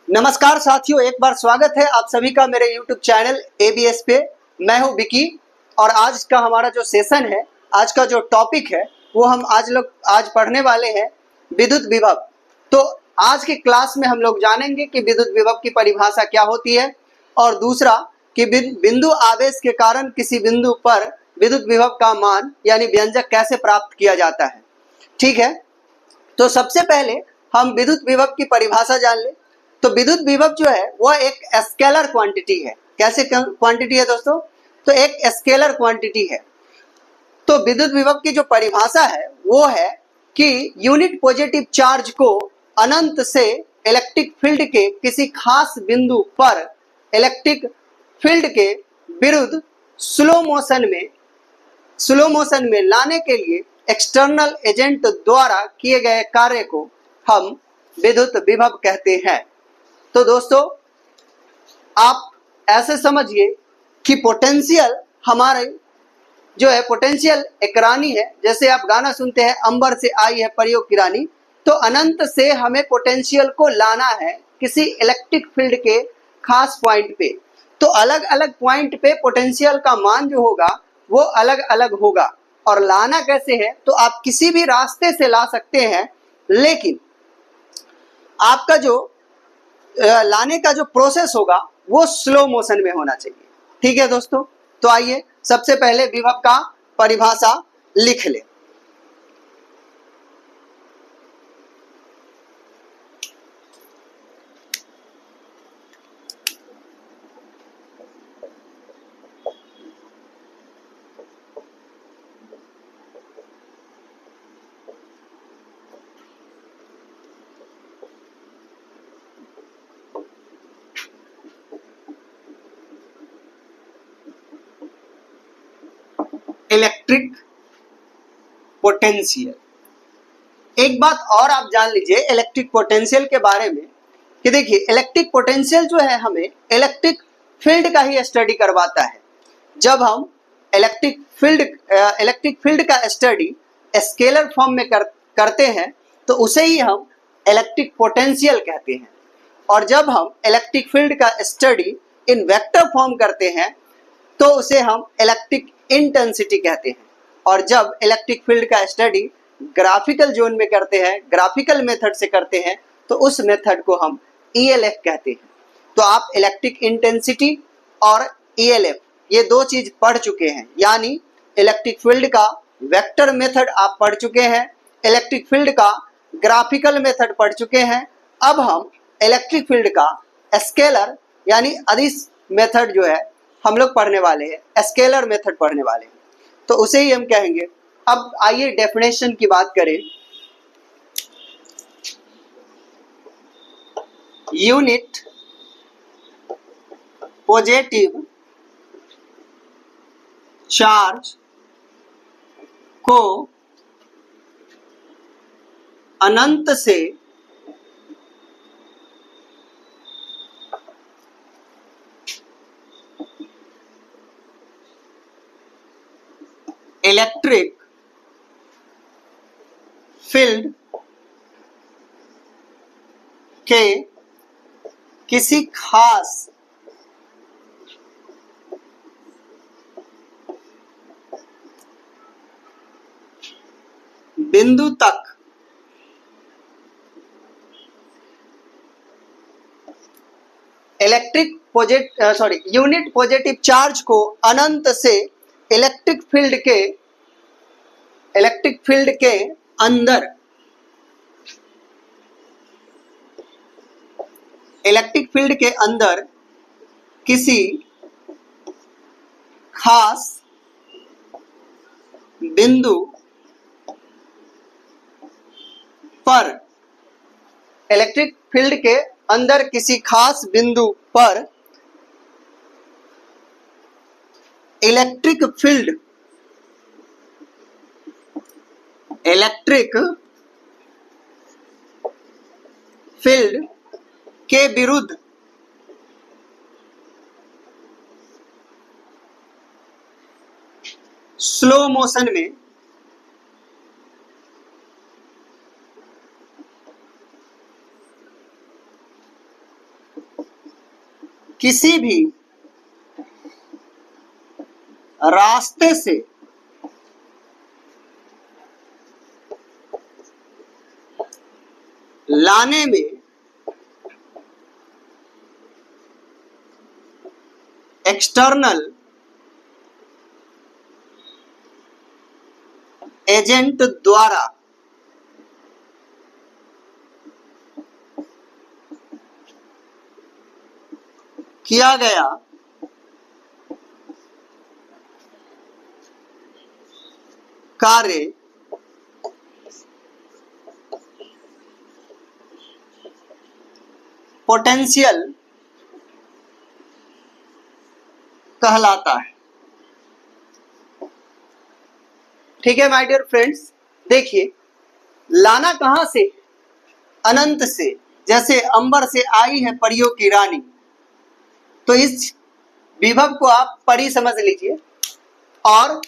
नमस्कार साथियों, एक बार स्वागत है आप सभी का मेरे YouTube चैनल ABS पे। मैं हूं विकी और आज का हमारा जो सेशन है, आज का जो टॉपिक है वो हम आज पढ़ने वाले हैं विद्युत विभव। तो आज की क्लास में हम लोग जानेंगे कि विद्युत विभव की परिभाषा क्या होती है और दूसरा कि बिंदु आवेश के कारण किसी बिंदु पर विद्युत विभव का मान यानी व्यंजक कैसे प्राप्त किया जाता है। ठीक है, तो सबसे पहले हम विद्युत विभव की परिभाषा जान लें। तो विद्युत विभव जो है वह एक स्केलर क्वांटिटी है। कैसे क्वांटिटी है दोस्तों? तो एक स्केलर क्वांटिटी है। तो विद्युत विभव की जो परिभाषा है वो है कि यूनिट पॉजिटिव चार्ज को अनंत से इलेक्ट्रिक फील्ड के किसी खास बिंदु पर इलेक्ट्रिक फील्ड के विरुद्ध स्लो मोशन में लाने के लिए एक्सटर्नल एजेंट द्वारा किए गए कार्य को हम विद्युत विभव कहते हैं। तो दोस्तों आप ऐसे समझिए कि पोटेंशियल हमारे जो है पोटेंशियल एक रानी है। जैसे आप गाना सुनते हैं अंबर से आई है परियों की रानी, तो अनंत से हमें पोटेंशियल को लाना है किसी इलेक्ट्रिक फील्ड के खास पॉइंट पे। तो अलग अलग पॉइंट पे पोटेंशियल का मान जो होगा वो अलग अलग होगा। और लाना कैसे है? तो आप किसी भी रास्ते से ला सकते हैं, लेकिन आपका जो लाने का जो प्रोसेस होगा वो स्लो मोशन में होना चाहिए। ठीक है दोस्तों, तो आइए सबसे पहले विभव का परिभाषा लिख ले। Electric potential. एक बात और आप जान लीजिए इलेक्ट्रिक पोटेंशियल के बारे में कि देखिए इलेक्ट्रिक पोटेंशियल जो है हमें इलेक्ट्रिक फील्ड का ही स्टडी करवाता है। जब हम इलेक्ट्रिक फील्ड का स्टडी स्केलर फॉर्म में करते हैं तो उसे ही हम इलेक्ट्रिक पोटेंशियल कहते हैं। और जब हम इलेक्ट्रिक फील्ड का स्टडी इन वेक्टर फॉर्म करते हैं तो उसे हम इलेक्ट्रिक इंटेंसिटी कहते हैं। और जब इलेक्ट्रिक फील्ड का स्टडी ग्राफिकल जोन में करते हैं, ग्राफिकल मेथड से करते हैं, तो उस मेथड को हम ELF कहते हैं। तो आप इलेक्ट्रिक इंटेंसिटी और ELF ये दो चीज पढ़ चुके हैं, यानी इलेक्ट्रिक फील्ड का वेक्टर मेथड आप पढ़ चुके हैं, इलेक्ट्रिक फील्ड का ग्राफिकल मेथड पढ़ चुके हैं। अब हम इलेक्ट्रिक फील्ड का स्केलर यानी अदिश मेथड जो है हम लोग पढ़ने वाले हैं, स्केलर मेथड पढ़ने वाले हैं, तो उसे ही हम कहेंगे। अब आइए डेफिनेशन की बात करें। यूनिट पॉजिटिव चार्ज को अनंत से इलेक्ट्रिक फील्ड के किसी खास बिंदु तक यूनिट पॉजिटिव चार्ज को अनंत से इलेक्ट्रिक फील्ड के अंदर किसी खास बिंदु पर इलेक्ट्रिक फील्ड के अंदर किसी खास बिंदु पर इलेक्ट्रिक फील्ड के विरुद्ध स्लो मोशन में किसी भी रास्ते से लाने में एक्सटर्नल एजेंट द्वारा किया गया कार्य पोटेंशियल कहलाता है। ठीक है माय डियर फ्रेंड्स, देखिए लाना कहां से, अनंत से, जैसे अंबर से आई है परियों की रानी, तो इस विभव को आप परी समझ लीजिए। और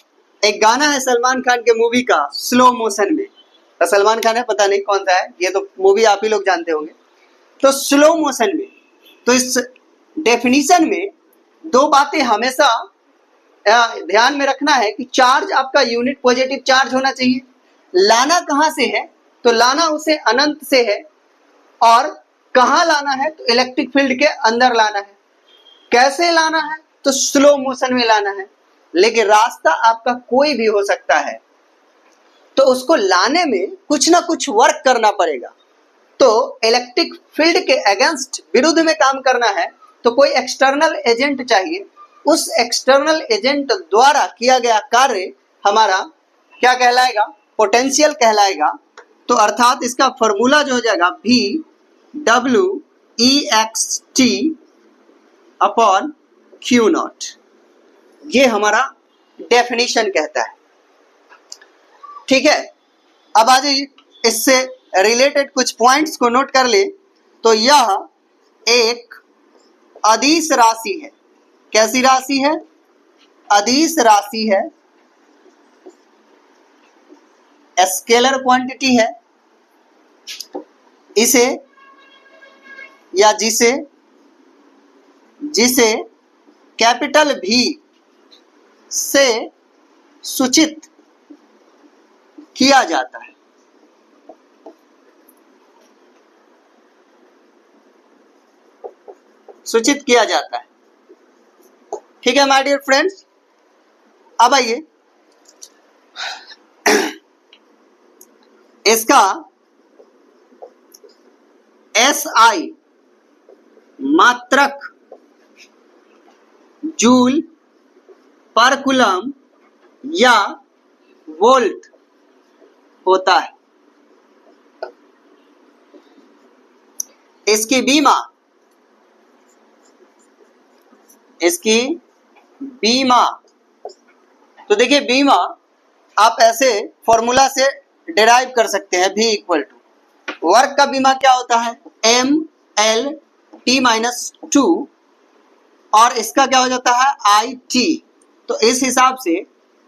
एक गाना है सलमान खान के मूवी का स्लो मोशन में, तो सलमान खान है, पता नहीं कौन सा है, ये तो मूवी आप ही लोग जानते होंगे। तो स्लो मोशन में, तो इस डेफिनेशन में दो बातें हमेशा ध्यान में रखना है कि चार्ज आपका यूनिट पॉजिटिव चार्ज होना चाहिए। लाना कहां से है, तो लाना उसे अनंत से है, और कहां लाना है, तो इलेक्ट्रिक फील्ड के अंदर लाना है। कैसे लाना है, तो स्लो मोशन में लाना है। लेकिन रास्ता आपका कोई भी हो सकता है, तो उसको लाने में कुछ ना कुछ वर्क करना पड़ेगा। तो इलेक्ट्रिक फील्ड के अगेंस्ट, विरुद्ध में काम करना है, तो कोई एक्सटर्नल एजेंट चाहिए। उस एक्सटर्नल एजेंट द्वारा किया गया कार्य हमारा क्या कहलाएगा, पोटेंशियल कहलाएगा। तो अर्थात इसका फॉर्मूला जो हो जाएगा VWEXT अपॉन Q0, ये हमारा डेफिनेशन कहता है। ठीक है, अब आ जाइए इससे रिलेटेड कुछ पॉइंट्स को नोट कर ले। तो यह एक अदिश राशि है। कैसी राशि है, अदिश राशि है, स्केलर क्वांटिटी है। इसे या जिसे कैपिटल V से सूचित किया जाता है। सूचित किया जाता है। ठीक है माय डियर फ्रेंड्स, अब आइए इसका SI मात्रक जूल पर कूलम या वोल्ट होता है। इसकी बीमा, तो देखिए बीमा आप ऐसे फॉर्मूला से डिराइव कर सकते हैं। V इक्वल टू वर्क का बीमा क्या होता है, MLT-2, और इसका क्या हो जाता है IT। तो इस हिसाब से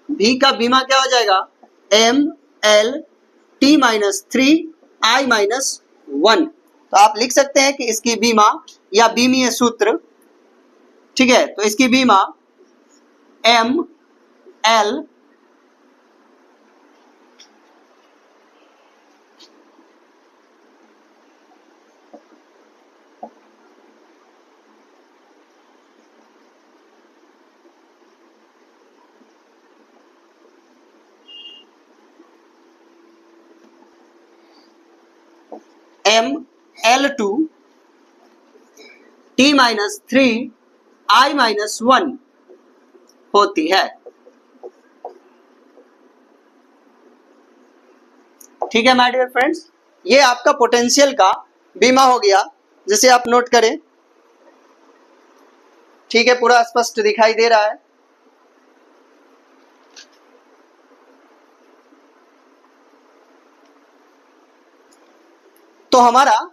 V का बीमा क्या हो जाएगा, MLT-3I-1। तो आप लिख सकते हैं कि इसकी बीमा या बीमीय सूत्र, ठीक है, तो इसकी बीमा ML ML2 T-3I-1 होती है। ठीक है माय डियर फ्रेंड्स, ये आपका पोटेंशियल का बीमा हो गया, जिसे आप नोट करें। ठीक है, पूरा स्पष्ट दिखाई दे रहा है। तो हमारा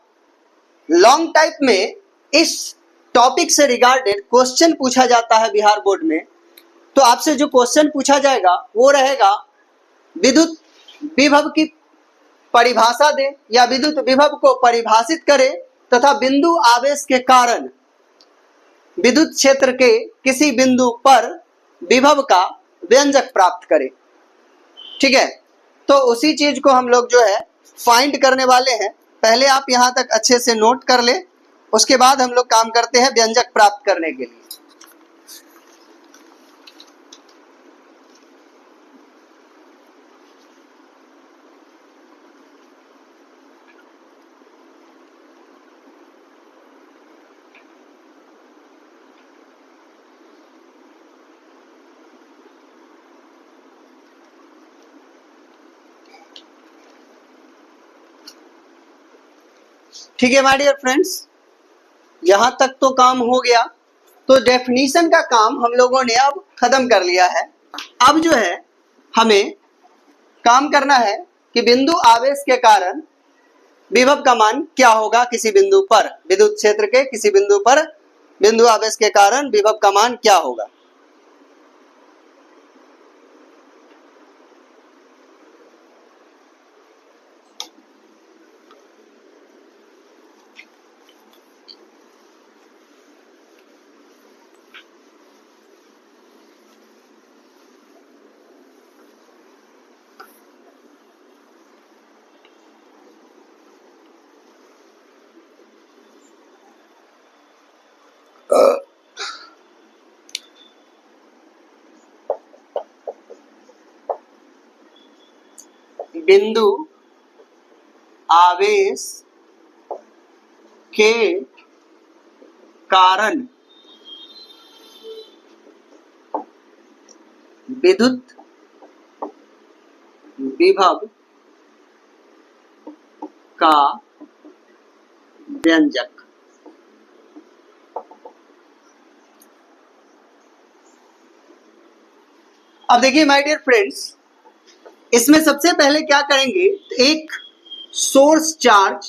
लॉन्ग टाइप में इस टॉपिक से रिगार्डेड क्वेश्चन पूछा जाता है बिहार बोर्ड में। तो आपसे जो क्वेश्चन पूछा जाएगा वो रहेगा, विद्युत विभव की परिभाषा दे या विद्युत विभव को परिभाषित करे तथा बिंदु आवेश के कारण विद्युत क्षेत्र के किसी बिंदु पर विभव का व्यंजक प्राप्त करें। ठीक है, तो उसी चीज को हम लोग जो है फाइंड करने वाले हैं। पहले आप यहां तक अच्छे से नोट कर ले, उसके बाद हम लोग काम करते हैं व्यंजक प्राप्त करने के लिए। ठीक है माय डियर फ्रेंड्स, यहां तक तो काम हो गया। तो डेफिनेशन का काम हम लोगों ने अब खत्म कर लिया है। अब जो है हमें काम करना है कि बिंदु आवेश के कारण विभव का मान क्या होगा किसी बिंदु पर, विद्युत क्षेत्र के किसी बिंदु पर बिंदु आवेश के कारण विभव का मान क्या होगा। बिंदु आवेश के कारण विद्युत विभव का व्यंजक। अब देखिए माय डियर फ्रेंड्स, इसमें सबसे पहले क्या करेंगे, एक सोर्स चार्ज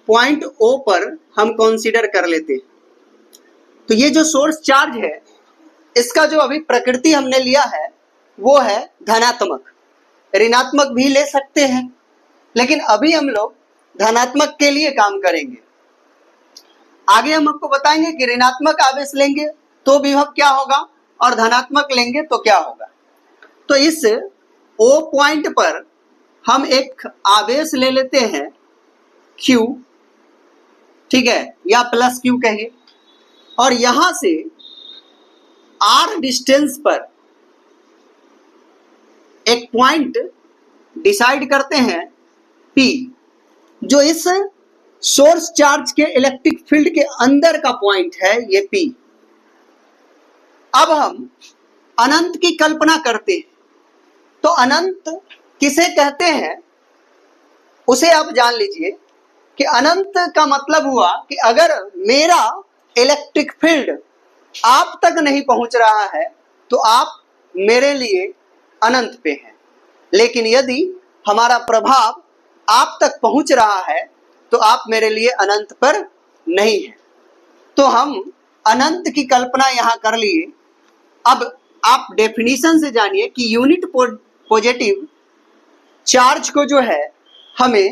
पॉइंट O पर हम कंसीडर कर लेते हैं। तो ये जो सोर्स चार्ज है इसका जो अभी प्रकृति हमने लिया है वो है धनात्मक, ऋणात्मक भी ले सकते हैं, लेकिन अभी हम लोग धनात्मक के लिए काम करेंगे। आगे हम आपको बताएंगे कि ऋणात्मक आवेश लेंगे तो विभव क्या होगा और धनात्मक लेंगे तो क्या होगा। तो इस O पॉइंट पर हम एक आवेश ले लेते हैं Q, ठीक है, या प्लस Q कहिए, और यहां से R डिस्टेंस पर एक पॉइंट डिसाइड करते हैं P, जो इस सोर्स चार्ज के इलेक्ट्रिक फील्ड के अंदर का पॉइंट है ये P। अब हम अनंत की कल्पना करते हैं। तो अनंत किसे कहते हैं उसे आप जान लीजिए कि अनंत का मतलब हुआ कि अगर मेरा इलेक्ट्रिक फील्ड आप तक नहीं पहुंच रहा है तो आप मेरे लिए अनंत पे हैं, लेकिन यदि हमारा प्रभाव आप तक पहुंच रहा है तो आप मेरे लिए अनंत पर नहीं है। तो हम अनंत की कल्पना यहां कर लिए। अब आप डेफिनेशन से जानिए कि यूनिट पॉजिटिव चार्ज को जो है हमें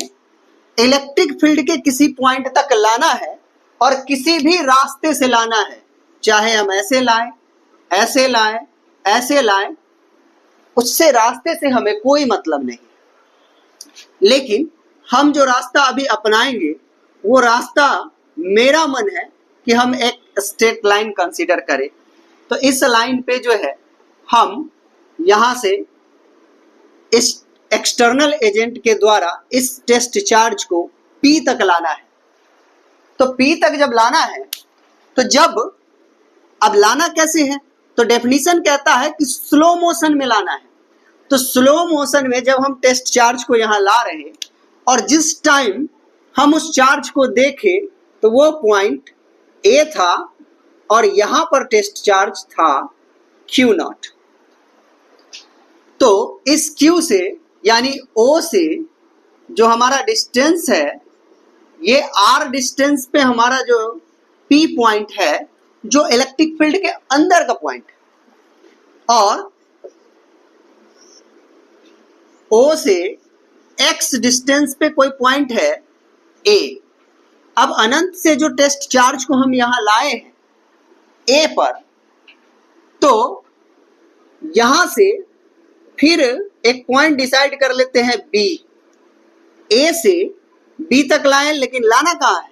इलेक्ट्रिक फील्ड के किसी पॉइंट तक लाना है और किसी भी रास्ते से लाना है, चाहे हम ऐसे लाएं, ऐसे लाएं, ऐसे लाएं, उससे रास्ते से हमें कोई मतलब नहीं। लेकिन हम जो रास्ता अभी अपनाएंगे वो रास्ता मेरा मन है कि हम एक स्ट्रेट लाइन कंसीडर करें। तो इस लाइन पे जो है हम यहां से इस एक्सटर्नल एजेंट के द्वारा इस टेस्ट चार्ज को P तक लाना है। तो P तक जब लाना है तो अब लाना कैसे है, तो डेफिनेशन कहता है कि स्लो मोशन में लाना है। तो स्लो मोशन में जब हम टेस्ट चार्ज को यहां ला रहे हैं और जिस टाइम हम उस चार्ज को देखें तो वो पॉइंट A था और यहां पर टेस्ट चार्ज था Q0। तो इस Q से यानी O से जो हमारा डिस्टेंस है, ये R डिस्टेंस पे हमारा जो P पॉइंट है जो इलेक्ट्रिक फील्ड के अंदर का पॉइंट है, और O से X डिस्टेंस पे कोई पॉइंट है A। अब अनंत से जो टेस्ट चार्ज को हम यहां लाए हैं ए पर, तो यहां से फिर एक पॉइंट डिसाइड कर लेते हैं बी। ए से बी तक लाए, लेकिन लाना कहां है?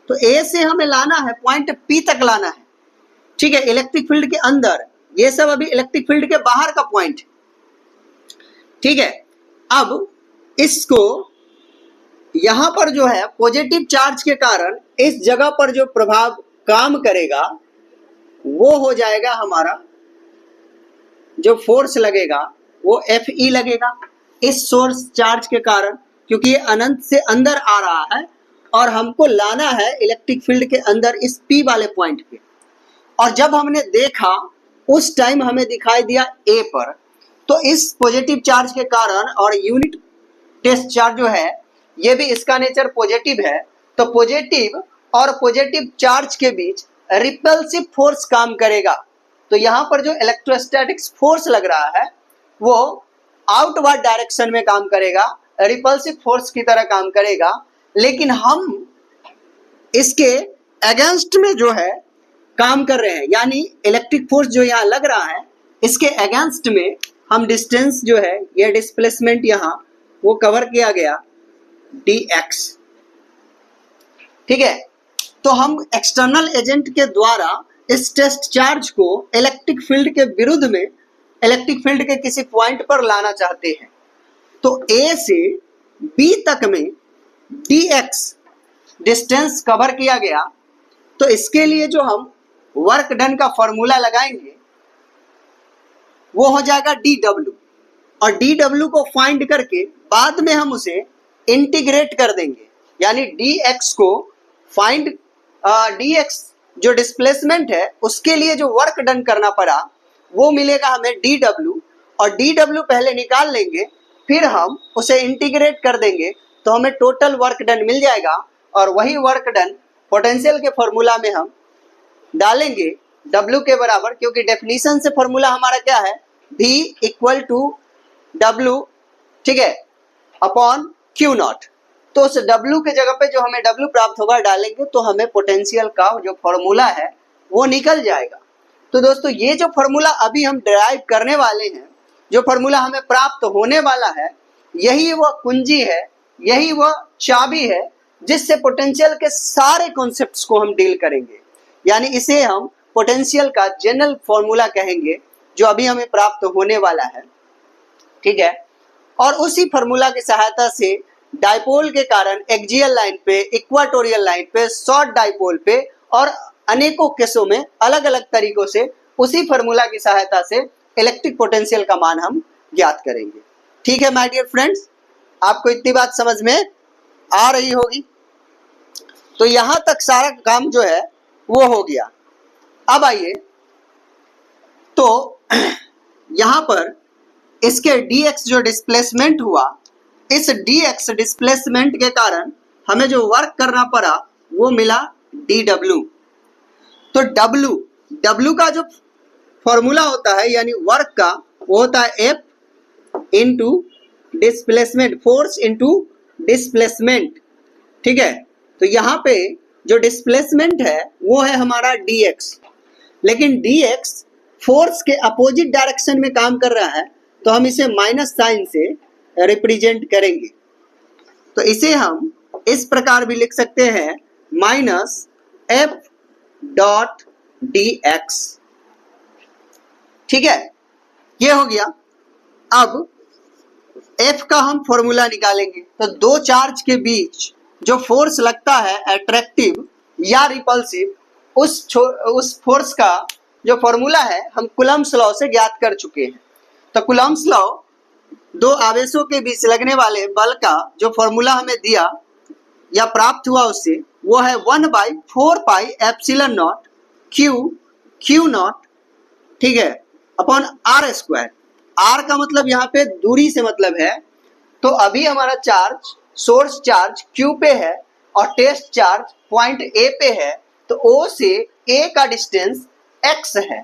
तो ए से हमें लाना है पॉइंट पी तक लाना है, ठीक है, इलेक्ट्रिक फील्ड के अंदर। ये सब अभी इलेक्ट्रिक फील्ड के बाहर का पॉइंट, ठीक है। अब इसको यहां पर जो है पॉजिटिव चार्ज के कारण इस जगह पर जो प्रभाव काम करेगा वो हो जाएगा हमारा, जो फोर्स लगेगा वो Fe लगेगा इस सोर्स चार्ज के कारण, क्योंकि ये अनंत से अंदर आ रहा है और हमको लाना है इलेक्ट्रिक फील्ड के अंदर इस P वाले पॉइंट पे। और जब हमने देखा उस टाइम हमें दिखाई दिया A पर, तो इस पॉजिटिव चार्ज के कारण और यूनिट टेस्ट चार्ज जो है ये भी इसका नेचर पॉजिटिव है, तो पॉजिटिव और पॉजिटिव चार्ज के बीच रिपल्सिव फोर्स काम करेगा। तो यहाँ पर जो इलेक्ट्रोस्टैटिक्स फोर्स लग रहा है वो आउटवर्ड डायरेक्शन में काम करेगा, रिपल्सिव फोर्स की तरह काम करेगा। लेकिन हम इसके अगेंस्ट में जो है काम कर रहे हैं, यानी इलेक्ट्रिक फोर्स जो यहाँ लग रहा है इसके अगेंस्ट में हम डिस्टेंस जो है, ये डिस्प्लेसमेंट यहाँ वो कवर किया गया dx, ठीक है। तो हम एक्सटर्नल एजेंट के द्वारा इस टेस्ट चार्ज को इलेक्ट्रिक फील्ड के विरुद्ध में इलेक्ट्रिक फील्ड के किसी पॉइंट पर लाना चाहते हैं। तो A से B तक में dx डिस्टेंस कवर किया गया, तो इसके लिए जो हम वर्क डन का फॉर्मूला लगाएंगे वो हो जाएगा dw, और dw को फाइंड करके बाद में हम उसे इंटीग्रेट कर देंगे, यानी dx को फाइंड dx जो डिस्प्लेसमेंट है उसके लिए जो वर्क डन करना पड़ा वो मिलेगा हमें dw, और dw पहले निकाल लेंगे, फिर हम उसे इंटीग्रेट कर देंगे तो हमें टोटल वर्क डन मिल जाएगा। और वही वर्क डन पोटेंशियल के फॉर्मूला में हम डालेंगे W के बराबर, क्योंकि डेफिनेशन से फॉर्मूला हमारा क्या है, V इक्वल टू W, ठीक है, अपॉन Q नॉट। तो उस W के जगह पे जो हमें W प्राप्त होगा डालेंगे तो हमें पोटेंशियल का जो फॉर्मूला है वो निकल जाएगा। तो दोस्तों ये जो फॉर्मूला अभी हम डिराइव करने वाले हैं, जो फॉर्मूला हमें प्राप्त होने वाला है, यही वह कुंजी है, यही वह चाबी है जिससे पोटेंशियल के सारे कॉन्सेप्ट्स को हम डील करेंगे। यानी इसे हम पोटेंशियल का जनरल फॉर्मूला कहेंगे जो अभी हमें प्राप्त होने वाला है, ठीक है। और उसी फॉर्मूला की सहायता से डाइपोल के कारण एक्सियल लाइन पे, इक्वाटोरियल लाइन पे, शॉर्ट डाइपोल पे और अनेकों केसों में अलग अलग तरीकों से उसी फॉर्मूला की सहायता से इलेक्ट्रिक पोटेंशियल का मान हम ज्ञात करेंगे। ठीक है माय डियर फ्रेंड्स, आपको इतनी बात समझ में आ रही होगी। तो यहां तक सारा काम जो है वो हो गया। अब आइए, तो यहां पर इसके dx जो डिस्प्लेसमेंट हुआ, इस dx डिस्प्लेसमेंट के कारण हमें जो वर्क करना पड़ा वो मिला dw। तो w का जो फॉर्मूला होता है यानी वर्क का, वो होता है F into displacement, force into displacement, ठीक है। तो यहाँ पे जो डिस्प्लेसमेंट है वो है हमारा dx, लेकिन dx फोर्स के अपोजिट डायरेक्शन में काम कर रहा है, तो हम इसे माइनस साइन से रिप्रेजेंट करेंगे। तो इसे हम इस प्रकार भी लिख सकते हैं, माइनस F डॉट dx, ठीक है, ये हो गया। अब F का हम फॉर्मूला निकालेंगे। तो दो चार्ज के बीच जो फोर्स लगता है अट्रैक्टिव या रिपल्सिव, उस फोर्स का जो फॉर्मूला है हम कूलम्ब्स लॉ से ज्ञात कर चुके हैं। तो कूलम्ब्स लॉ दो आवेशों के बीच लगने वाले बल का जो फॉर्मूला हमें दिया या प्राप्त हुआ उससे, वो है 1/4 pi epsilon naught Q not, ठीक है, अपॉन आर स्क्वायर। आर का मतलब यहाँ पे दूरी से मतलब है। तो अभी हमारा चार्ज, सोर्स चार्ज Q पे है और टेस्ट चार्ज पॉइंट A पे है, तो O से A का डिस्टेंस x है,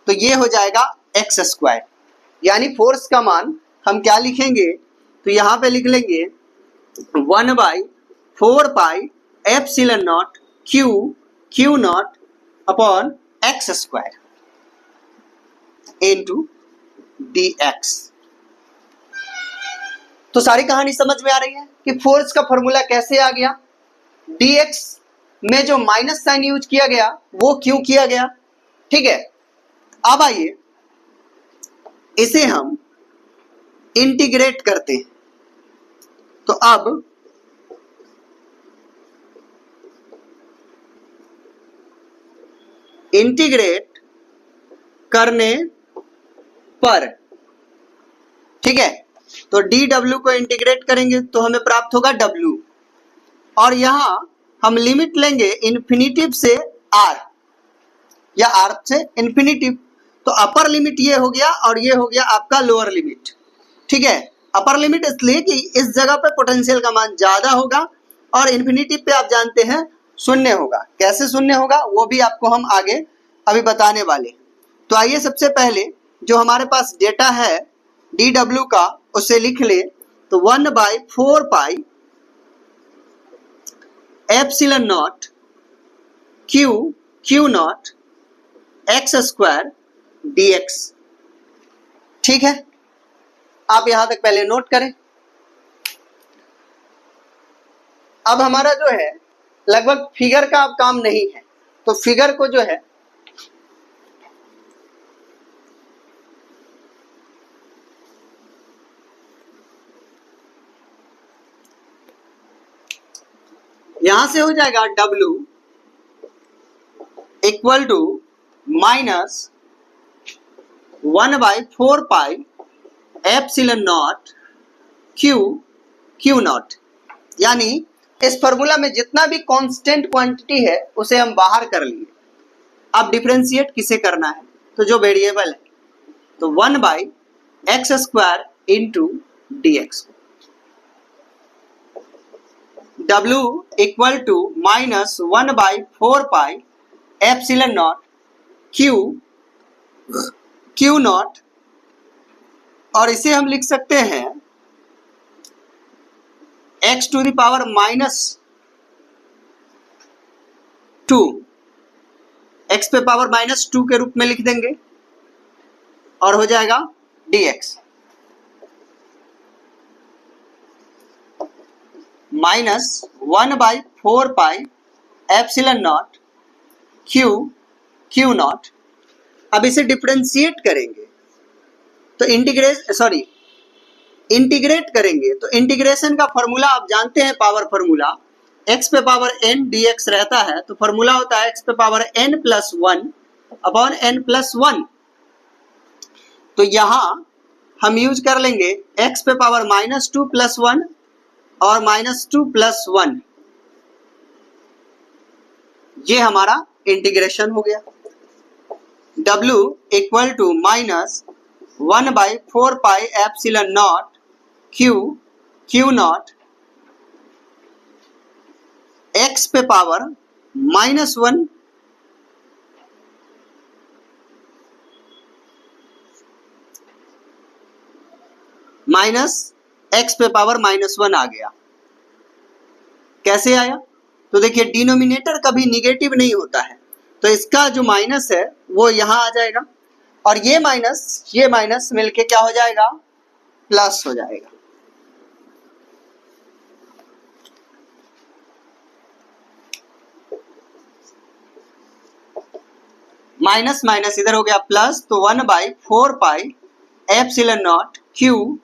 तो ये हो जाएगा x स्क्वायर। यानी फोर्स का मान हम क्या लिखेंगे, तो यहाँ पे लिख लेंगे 1/4 pi epsilon naught Q not upon x square into dx। तो सारी कहानी समझ में आ रही है कि फोर्स का फॉर्मूला कैसे आ गया, dx में जो माइनस साइन यूज किया गया वो क्यों किया गया। ठीक है, अब आइए इसे हम इंटीग्रेट करते हैं। तो अब इंटीग्रेट करने पर, ठीक है, तो dw को इंटीग्रेट करेंगे तो हमें प्राप्त होगा w, और यहां हम लिमिट लेंगे इन्फिनिटिव से r या r से इन्फिनिटिव। तो अपर लिमिट ये हो गया और ये हो गया आपका लोअर लिमिट। ठीक है, अपर लिमिट इसलिए कि इस जगह पे पोटेंशियल का मान ज्यादा होगा और इन्फिनिटिव पे आप जानते हैं शून्य होगा। कैसे शून्य होगा वो भी आपको हम आगे अभी बताने वाले। तो आइए सबसे पहले जो हमारे पास डेटा है dw का उसे लिख ले। तो 1/4 pi epsilon naught Q not x square dx। ठीक है, आप यहां तक पहले नोट करें। अब हमारा जो है लगभग फिगर का अब काम नहीं है, तो फिगर को जो है यहां से हो जाएगा w equal to minus 1/4 pi epsilon naught Q naught. यानी इस फॉर्मूला में जितना भी कांस्टेंट क्वांटिटी है उसे हम बाहर कर लिए। अब डिफरेंशिएट किसे करना है, तो जो वेरिएबल है, तो 1/x square into dx। w equal to minus 1/4 pi epsilon naught Q naught, और इसे हम लिख सकते हैं x to the power -2, x पे पावर -2 के रूप में लिख देंगे और हो जाएगा dx minus 1/4 pi epsilon naught Q not. अब इसे डिफरेंशिएट करेंगे तो इंटीग्रेट करेंगे तो इंटीग्रेशन का फॉर्मूला आप जानते हैं, पावर फॉर्मूला x पे पावर n dx रहता है। तो फॉर्मूला होता है x पे पावर n+1 अपॉन n+1। तो यहां हम यूज कर लेंगे x पे पावर -2 + 1 और -2 + 1। ये हमारा इंटीग्रेशन हो गया। w equal to minus 1/4 pi epsilon naught Q naught x पे पावर -1 माइनस x पे पावर -1 आ गया। कैसे आया, तो देखिए डिनोमिनेटर कभी निगेटिव नहीं होता है, तो इसका जो माइनस है वो यहां आ जाएगा और ये माइनस मिलके क्या हो जाएगा, प्लस हो जाएगा। माइनस माइनस इधर हो गया प्लस, तो 1/4 pi epsilon naught Q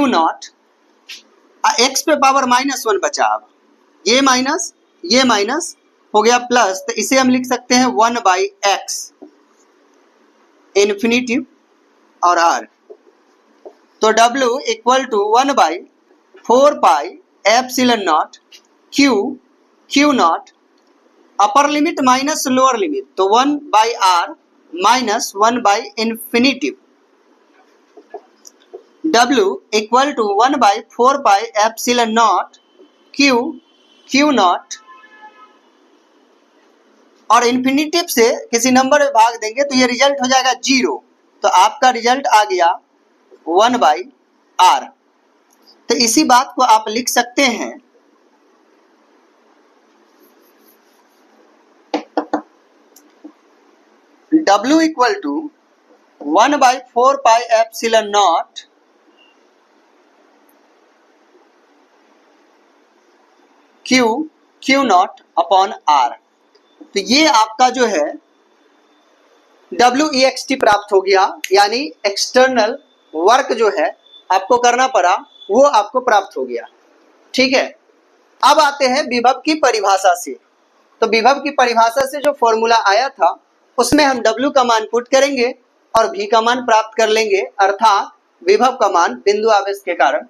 naught, x पे पावर -1 बचा। अब ये माइनस हो गया प्लस, तो इसे हम लिख सकते हैं 1/x इन्फिनिटिव और r। तो w equal to 1/4 pi epsilon naught Q naught, upper limit minus lower limit, तो 1/r माइनस 1/इन्फिनिटिव। w equal to 1/4 pi epsilon naught Q naught, और इन्फिनिटिव से किसी नंबर में भाग देंगे तो ये रिजल्ट हो जाएगा 0। तो आपका रिजल्ट आ गया 1/r। तो इसी बात को आप लिख सकते हैं W equal to 1/4πε0 Q naught upon R। तो ये आपका जो है WEXT प्राप्त हो गया, यानी एक्सटर्नल वर्क जो है आपको करना पड़ा वो आपको प्राप्त हो गया। ठीक है, अब आते हैं विभव की परिभाषा से। तो विभव की परिभाषा से जो फॉर्मूला आया था उसमें हम W का मान पुट करेंगे और V का मान प्राप्त कर लेंगे, अर्थात विभव का मान बिंदु आवेश के कारण।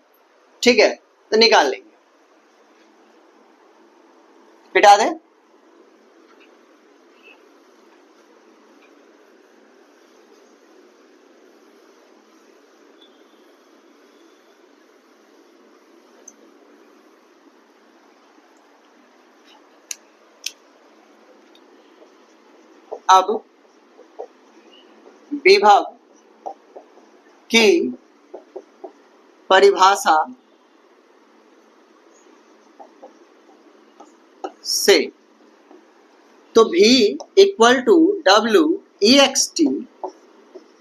ठीक है, तो निकाल लेंगे, मिटा दें। अब विभव की परिभाषा से तो V equal to WEXT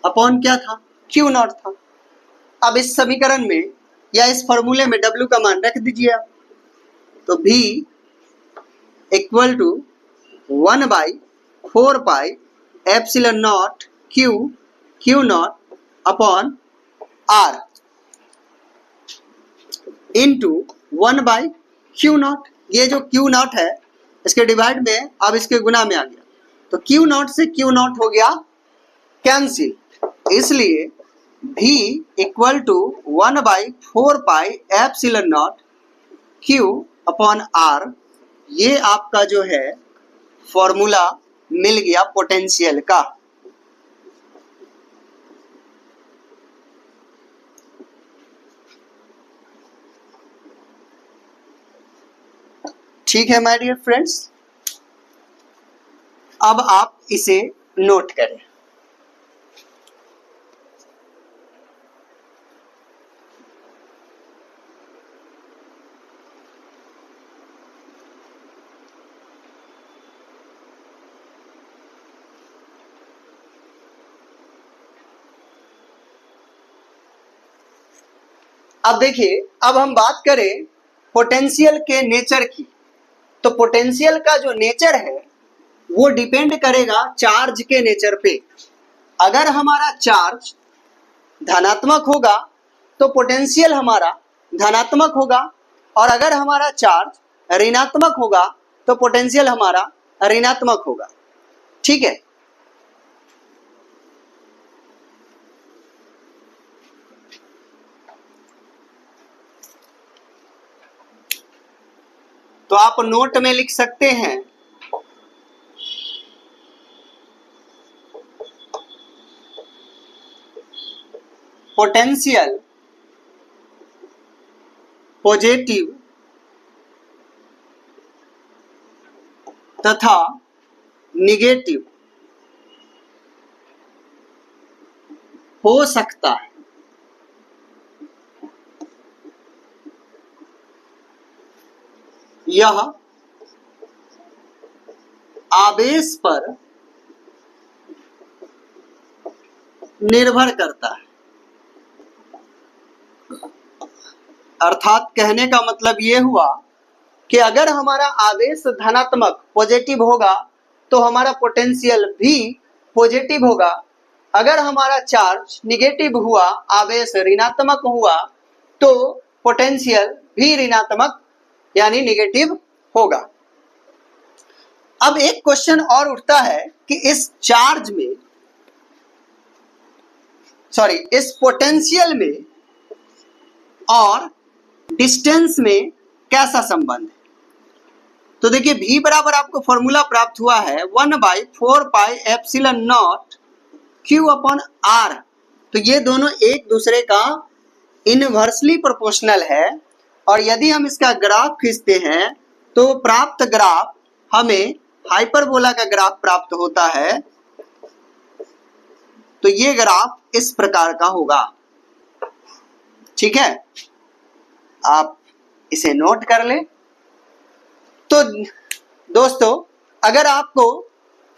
upon क्या था, Q नॉट था। अब इस समीकरण में या इस फॉर्मूले में W का मान रख दीजिए आप। तो V equal to 1/4πε0 Q naught upon R इंटू 1/Q नॉट। ये जो Q नॉट है इसके डिवाइड में अब इसके गुना में आ गया, तो Q नॉट से Q नॉट हो गया कैंसिल, इसलिए V equal to 1/4πε0 Q upon R, ये आपका जो है फॉर्मूला मिल गया पोटेंशियल का। ठीक है माय डियर फ्रेंड्स, अब आप इसे नोट करें। अब देखिए, अब हम बात करें पोटेंशियल के नेचर की। तो पोटेंशियल का जो नेचर है वो डिपेंड करेगा चार्ज के नेचर पे। अगर हमारा चार्ज धनात्मक होगा तो पोटेंशियल हमारा धनात्मक होगा, और अगर हमारा चार्ज ऋणात्मक होगा तो पोटेंशियल हमारा ऋणात्मक होगा। ठीक है, तो आप नोट में लिख सकते हैं पोटेंशियल पॉजिटिव तथा निगेटिव हो सकता है। यह आवेश पर निर्भर करता है। अर्थात कहने का मतलब ये हुआ कि अगर हमारा आवेश धनात्मक पॉजिटिव होगा तो हमारा पोटेंशियल भी पॉजिटिव होगा। अगर हमारा चार्ज निगेटिव हुआ, आवेश ऋणात्मक हुआ, तो पोटेंशियल भी ऋणात्मक यानी निगेटिव होगा। अब एक क्वेश्चन और उठता है कि इस चार्ज में इस पोटेंशियल में और डिस्टेंस में कैसा संबंध है। तो देखिए V बराबर आपको फॉर्मूला प्राप्त हुआ है 1/4πε0 Q अपॉन R। तो ये दोनों एक दूसरे का इनवर्सली प्रोपोर्शनल है, और यदि हम इसका ग्राफ खींचते हैं तो प्राप्त ग्राफ हमें हाइपरबोला का ग्राफ प्राप्त होता है। तो ये ग्राफ इस प्रकार का होगा। ठीक है, आप इसे नोट कर लें। तो दोस्तों, अगर आपको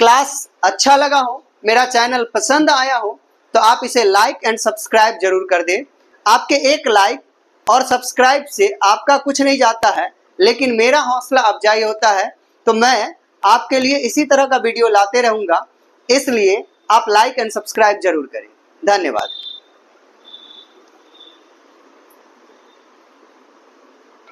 क्लास अच्छा लगा हो मेरा चैनल पसंद आया हो तो आप इसे लाइक एंड सब्सक्राइब जरूर कर दें। आपके एक लाइक और सब्सक्राइब से आपका कुछ नहीं जाता है, लेकिन मेरा हौसला अफजाई होता है। तो मैं आपके लिए इसी तरह का वीडियो लाते रहूँगा, इसलिए आप लाइक एंड सब्सक्राइब जरूर करें। धन्यवाद।